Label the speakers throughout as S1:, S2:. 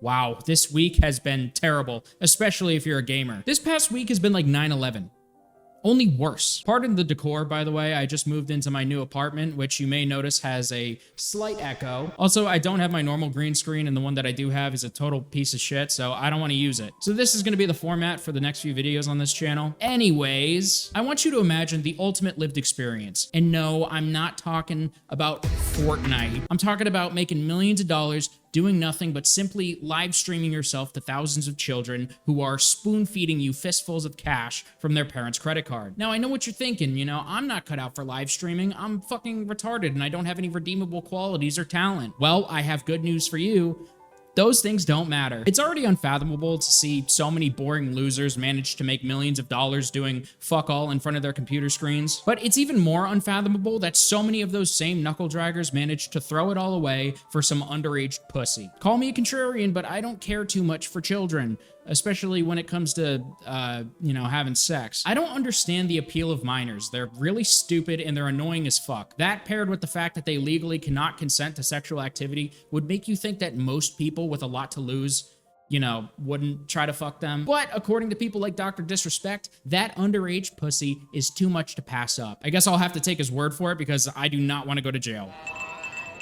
S1: Wow, this week has been terrible, especially if you're a gamer. This past week has been like 9/11. Only worse. Pardon the decor, by the way. I just moved into my new apartment, which you may notice has a slight echo. Also, I don't have my normal green screen, and the one that I do have is a total piece of shit, so I don't want to use it. So this is going to be the format for the next few videos on this channel. Anyways, I want you to imagine the ultimate lived experience. And no, I'm not talking about Fortnite. I'm talking about making millions of dollars doing nothing but simply live streaming yourself to thousands of children who are spoon feeding you fistfuls of cash from their parents' credit card. Now, I know what you're thinking, you know, I'm not cut out for live streaming. I'm fucking retarded and I don't have any redeemable qualities or talent. Well, I have good news for you. Those things don't matter. It's already unfathomable to see so many boring losers manage to make millions of dollars doing fuck all in front of their computer screens. But it's even more unfathomable that so many of those same knuckle draggers manage to throw it all away for some underage pussy. Call me a contrarian, but I don't care too much for children, especially when it comes to, you know, having sex. I don't understand the appeal of minors. They're really stupid and they're annoying as fuck. That paired with the fact that they legally cannot consent to sexual activity would make you think that most people with a lot to lose, you know, wouldn't try to fuck them. But according to people like Dr. Disrespect, that underage pussy is too much to pass up. I guess I'll have to take his word for it because I do not want to go to jail.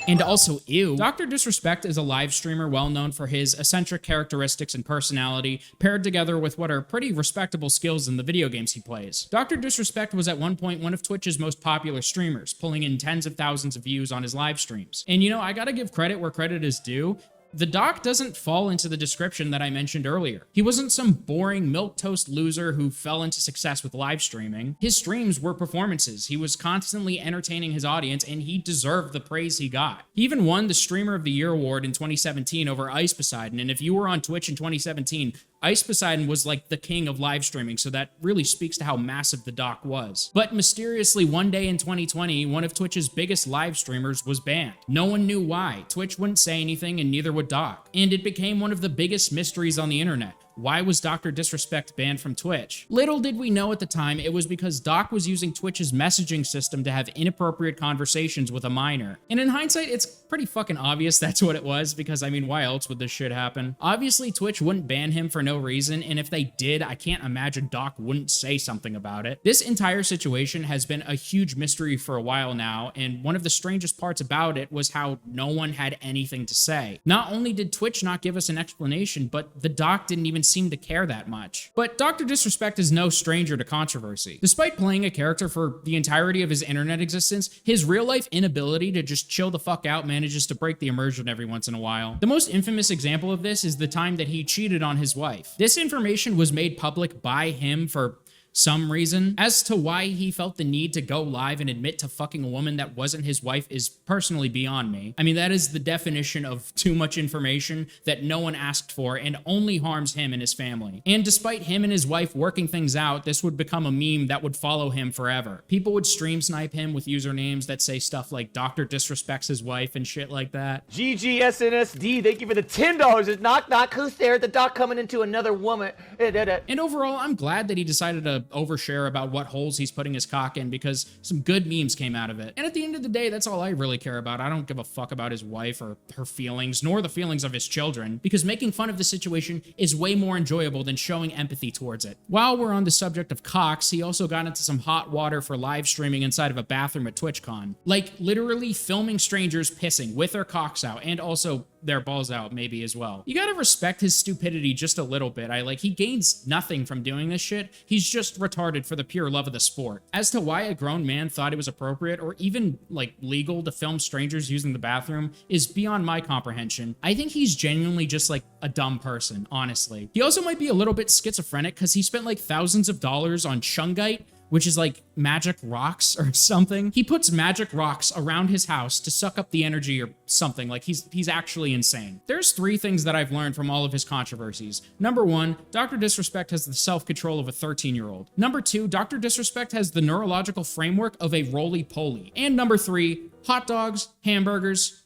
S1: And also, ew. Dr. Disrespect is a live streamer well known for his eccentric characteristics and personality, paired together with what are pretty respectable skills in the video games he plays. Dr. Disrespect was at one point one of Twitch's most popular streamers, pulling in tens of thousands of views on his live streams. And you know, I gotta give credit where credit is due. The doc doesn't fall into the description that I mentioned earlier. He wasn't some boring milquetoast loser who fell into success with live streaming. His streams were performances. He was constantly entertaining his audience, and he deserved the praise he got. He even won the Streamer of the Year award in 2017 over Ice Poseidon, and if you were on Twitch in 2017, Ice Poseidon was like the king of live streaming, so that really speaks to how massive the doc was. But mysteriously, one day in 2020, one of Twitch's biggest live streamers was banned. No one knew why. Twitch wouldn't say anything, and neither would Doc. And it became one of the biggest mysteries on the internet. Why was Dr. Disrespect banned from Twitch? Little did we know at the time it was because Doc was using Twitch's messaging system to have inappropriate conversations with a minor. And in hindsight, it's pretty fucking obvious that's what it was, because I mean, why else would this shit happen? Obviously, Twitch wouldn't ban him for no reason, and if they did, I can't imagine Doc wouldn't say something about it. This entire situation has been a huge mystery for a while now, and one of the strangest parts about it was how no one had anything to say. Not only did Twitch not give us an explanation, but the Doc didn't even seem to care that much. But Dr. Disrespect is no stranger to controversy. Despite playing a character for the entirety of his internet existence, his real-life inability to just chill the fuck out manages to break the immersion every once in a while. The most infamous example of this is the time that he cheated on his wife. This information was made public by him for some reason. As to why he felt the need to go live and admit to fucking a woman that wasn't his wife is personally beyond me. I mean, that is the definition of too much information that no one asked for and only harms him and his family. And despite him and his wife working things out, this would become a meme that would follow him forever. People would stream snipe him with usernames that say stuff like Dr. Disrespects his wife and shit like that.
S2: GGSNSD, thank you for the $10. It's knock knock, who's there? The doc coming into another woman.
S1: And overall, I'm glad that he decided to overshare about what holes he's putting his cock in, because some good memes came out of it. And at the end of the day, that's all I really care about. I don't give a fuck about his wife or her feelings, nor the feelings of his children, because making fun of the situation is way more enjoyable than showing empathy towards it. While we're on the subject of cocks, he also got into some hot water for live streaming inside of a bathroom at TwitchCon. Like, literally filming strangers pissing with their cocks out, and also their balls out maybe as well. You gotta respect his stupidity just a little bit. He gains nothing from doing this shit. He's just retarded for the pure love of the sport. As to why a grown man thought it was appropriate or even like legal to film strangers using the bathroom is beyond my comprehension. I think he's genuinely just like a dumb person, honestly. He also might be a little bit schizophrenic because he spent like thousands of dollars on shungite, which is like magic rocks or something. He puts magic rocks around his house to suck up the energy or something. Like he's actually insane. There's three things that I've learned from all of his controversies. Number one, Dr. Disrespect has the self-control of a 13-year-old. Number two, Dr. Disrespect has the neurological framework of a roly-poly. And number three, hot dogs, hamburgers,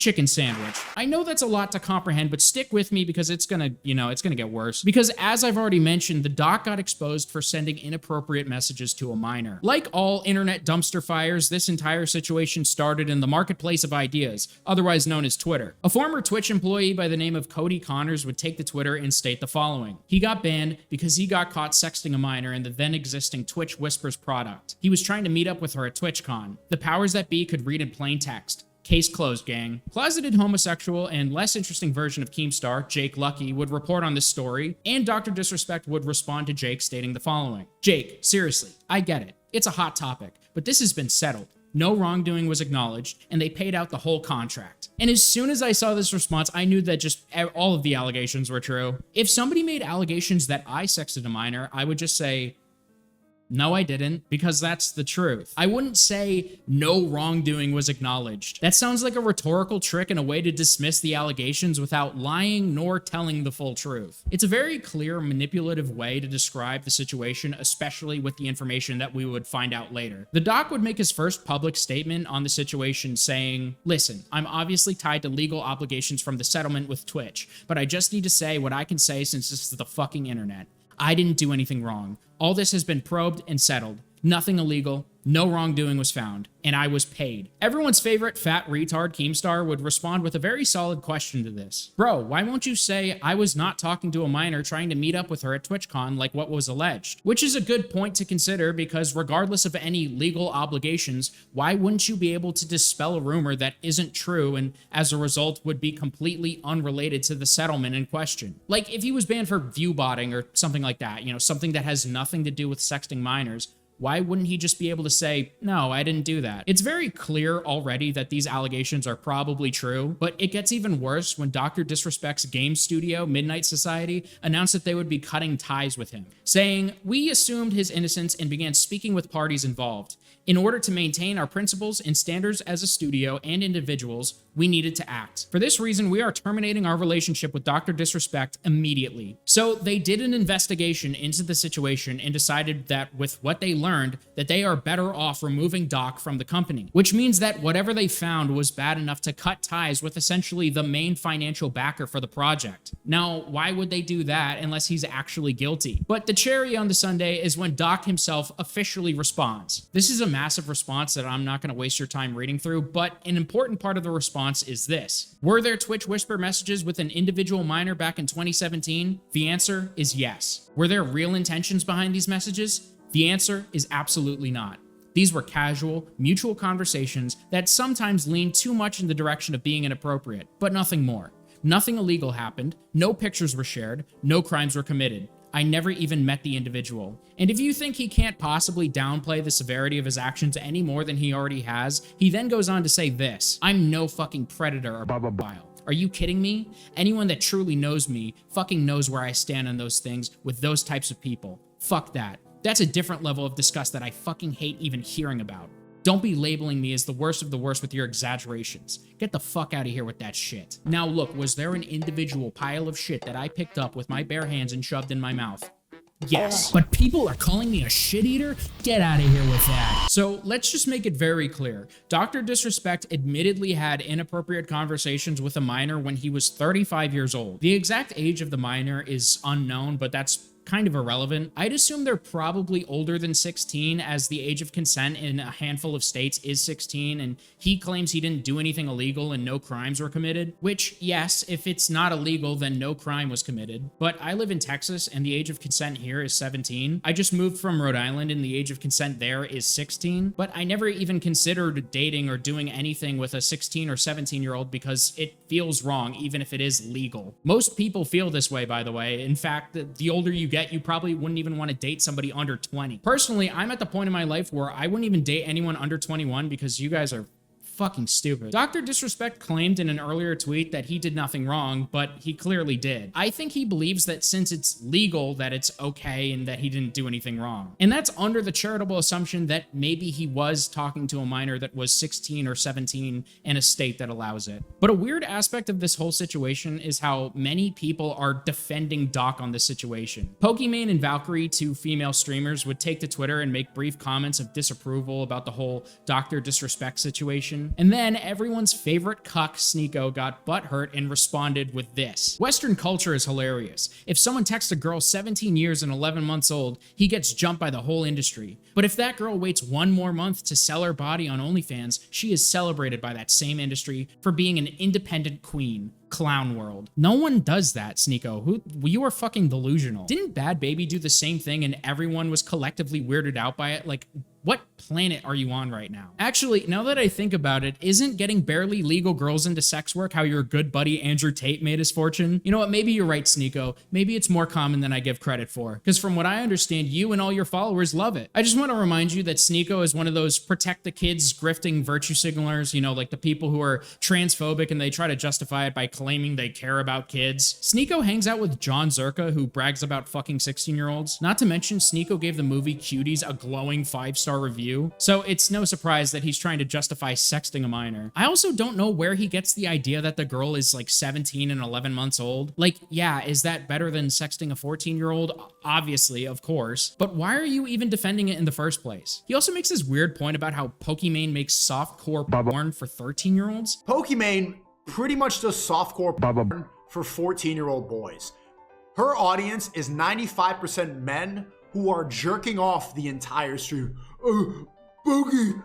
S1: chicken sandwich. I know that's a lot to comprehend, but stick with me because it's gonna get worse. Because as I've already mentioned, the doc got exposed for sending inappropriate messages to a minor. Like all internet dumpster fires, this entire situation started in the marketplace of ideas, otherwise known as Twitter. A former Twitch employee by the name of Cody Connors would take to Twitter and state the following. He got banned because he got caught sexting a minor in the then existing Twitch Whispers product. He was trying to meet up with her at TwitchCon. The powers that be could read in plain text. Case closed, gang. Closeted homosexual and less interesting version of Keemstar, Jake Lucky, would report on this story, and Dr. Disrespect would respond to Jake stating the following. Jake, seriously, I get it. It's a hot topic, but this has been settled. No wrongdoing was acknowledged, and they paid out the whole contract. And as soon as I saw this response, I knew that just all of the allegations were true. If somebody made allegations that I sexted a minor, I would just say, no, I didn't, because that's the truth. I wouldn't say no wrongdoing was acknowledged. That sounds like a rhetorical trick and a way to dismiss the allegations without lying nor telling the full truth. It's a very clear, manipulative way to describe the situation, especially with the information that we would find out later. The doc would make his first public statement on the situation saying, listen, I'm obviously tied to legal obligations from the settlement with Twitch, but I just need to say what I can say since this is the fucking internet. I didn't do anything wrong. All this has been probed and settled. Nothing illegal, no wrongdoing was found, and I was paid. Everyone's favorite fat retard Keemstar would respond with a very solid question to this. Bro, why won't you say I was not talking to a minor trying to meet up with her at TwitchCon like what was alleged? Which is a good point to consider because regardless of any legal obligations, why wouldn't you be able to dispel a rumor that isn't true and as a result would be completely unrelated to the settlement in question? Like if he was banned for viewbotting or something like that, something that has nothing to do with sexting minors, why wouldn't he just be able to say, no, I didn't do that? It's very clear already that these allegations are probably true, but it gets even worse when Dr. Disrespect's game studio, Midnight Society, announced that they would be cutting ties with him, saying, we assumed his innocence and began speaking with parties involved. In order to maintain our principles and standards as a studio and individuals, we needed to act. For this reason, we are terminating our relationship with Dr. Disrespect immediately. So they did an investigation into the situation and decided that with what they learned, that they are better off removing Doc from the company, which means that whatever they found was bad enough to cut ties with essentially the main financial backer for the project. Now, why would they do that unless he's actually guilty? But the cherry on the sundae is when Doc himself officially responds. This is a massive response that I'm not going to waste your time reading through, but an important part of the response is this. Were there Twitch Whisper messages with an individual minor back in 2017? The answer is yes. Were there real intentions behind these messages? The answer is absolutely not. These were casual, mutual conversations that sometimes leaned too much in the direction of being inappropriate, but nothing more. Nothing illegal happened, no pictures were shared, no crimes were committed. I never even met the individual. And if you think he can't possibly downplay the severity of his actions any more than he already has, he then goes on to say this, I'm no fucking predator or blah blah blah. Are you kidding me? Anyone that truly knows me fucking knows where I stand on those things with those types of people. Fuck that. That's a different level of disgust that I fucking hate even hearing about. Don't be labeling me as the worst of the worst with your exaggerations. Get the fuck out of here with that shit. Now look, was there an individual pile of shit that I picked up with my bare hands and shoved in my mouth? Yes. But people are calling me a shit eater? Get out of here with that. So let's just make it very clear. Dr. Disrespect admittedly had inappropriate conversations with a minor when he was 35 years old. The exact age of the minor is unknown, but that's kind of irrelevant. I'd assume they're probably older than 16 as the age of consent in a handful of states is 16 and he claims he didn't do anything illegal and no crimes were committed, which yes, if it's not illegal then no crime was committed. But I live in Texas and the age of consent here is 17. I just moved from Rhode Island and the age of consent there is 16, but I never even considered dating or doing anything with a 16 or 17-year-old because it feels wrong even if it is legal. Most people feel this way, by the way. In fact, the older you get, you probably wouldn't even want to date somebody under 20. Personally, I'm at the point in my life where I wouldn't even date anyone under 21 because you guys are fucking stupid. Dr. Disrespect claimed in an earlier tweet that he did nothing wrong, but he clearly did. I think he believes that since it's legal that it's okay and that he didn't do anything wrong. And that's under the charitable assumption that maybe he was talking to a minor that was 16 or 17 in a state that allows it. But a weird aspect of this whole situation is how many people are defending Doc on this situation. Pokimane and Valkyrie, two female streamers, would take to Twitter and make brief comments of disapproval about the whole Dr. Disrespect situation. game. And then everyone's favorite cuck, Sneeko, got butthurt and responded with this. Western culture is hilarious. If someone texts a girl 17 years and 11 months old, he gets jumped by the whole industry. But if that girl waits one more month to sell her body on OnlyFans, she is celebrated by that same industry for being an independent queen. Clown world. No one does that, Sneeko. You are fucking delusional. Didn't Bad Baby do the same thing and everyone was collectively weirded out by it? Like, what planet are you on right now? Actually, now that I think about it, isn't getting barely legal girls into sex work how your good buddy Andrew Tate made his fortune? You know what, maybe you're right, Sneeko. Maybe it's more common than I give credit for. Because from what I understand, you and all your followers love it. I just want to remind you that Sneeko is one of those protect the kids grifting virtue signalers, you know, like the people who are transphobic and they try to justify it by claiming they care about kids. Sneeko hangs out with John Zerka, who brags about fucking 16-year-olds. Not to mention, Sneeko gave the movie Cuties a glowing 5-star review, so it's no surprise that he's trying to justify sexting a minor. I also don't know where he gets the idea that the girl is like 17 and 11 months old. Like, yeah, is that better than sexting a 14-year-old? Obviously, of course, but why are you even defending it in the first place? He also makes this weird point about how Pokimane makes softcore porn for 13-year-olds.
S3: Pokimane pretty much does softcore porn for 14-year-old boys. Her audience is 95% men who are jerking off the entire stream. Boogie.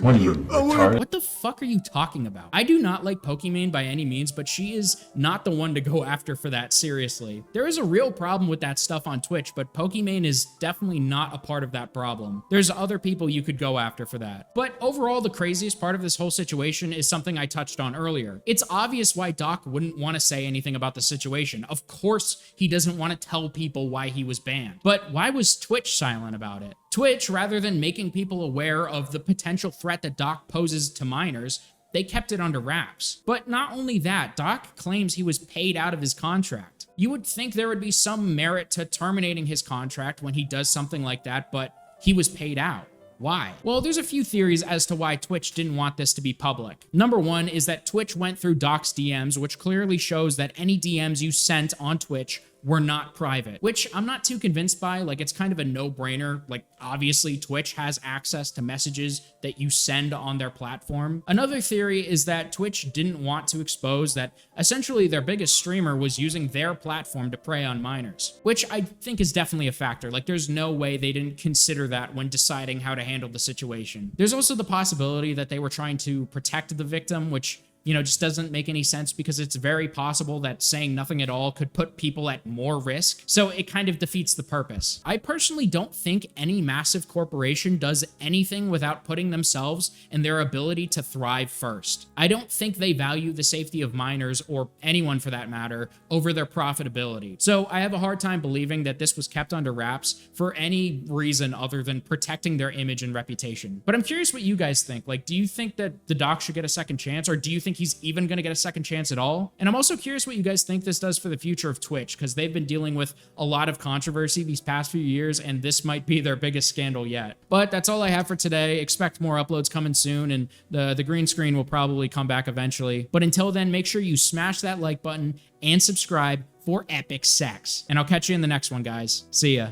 S4: What are you, retarded?
S1: What the fuck are you talking about? I do not like Pokimane by any means, but she is not the one to go after for that, seriously. There is a real problem with that stuff on Twitch, but Pokimane is definitely not a part of that problem. There's other people you could go after for that. But overall, the craziest part of this whole situation is something I touched on earlier. It's obvious why Doc wouldn't want to say anything about the situation. Of course, he doesn't want to tell people why he was banned. But why was Twitch silent about it? Twitch, rather than making people aware of the potential threat that Doc poses to minors, they kept it under wraps. But not only that, Doc claims he was paid out of his contract. You would think there would be some merit to terminating his contract when he does something like that, but he was paid out. Why? Well, there's a few theories as to why Twitch didn't want this to be public. Number one is that Twitch went through Doc's DMs, which clearly shows that any DMs you sent on Twitch were not private, which I'm not too convinced by. Like, it's kind of a no-brainer. Like, obviously Twitch has access to messages that you send on their platform. Another theory is that Twitch didn't want to expose that essentially their biggest streamer was using their platform to prey on minors, which I think is definitely a factor. Like, there's no way they didn't consider that when deciding how to handle the situation. There's also the possibility that they were trying to protect the victim, which, you know, just doesn't make any sense because it's very possible that saying nothing at all could put people at more risk. So it kind of defeats the purpose. I personally don't think any massive corporation does anything without putting themselves and their ability to thrive first. I don't think they value the safety of minors, or anyone for that matter, over their profitability. So I have a hard time believing that this was kept under wraps for any reason other than protecting their image and reputation. But I'm curious what you guys think. Like, do you think that the doc should get a second chance, or do you think he's even going to get a second chance at all? And I'm also curious what you guys think this does for the future of Twitch, because they've been dealing with a lot of controversy these past few years, and this might be their biggest scandal yet. But that's all I have for today. Expect more uploads coming soon, and the green screen will probably come back eventually. But until then, make sure you smash that like button and subscribe for epic sex. And I'll catch you in the next one, guys. See ya.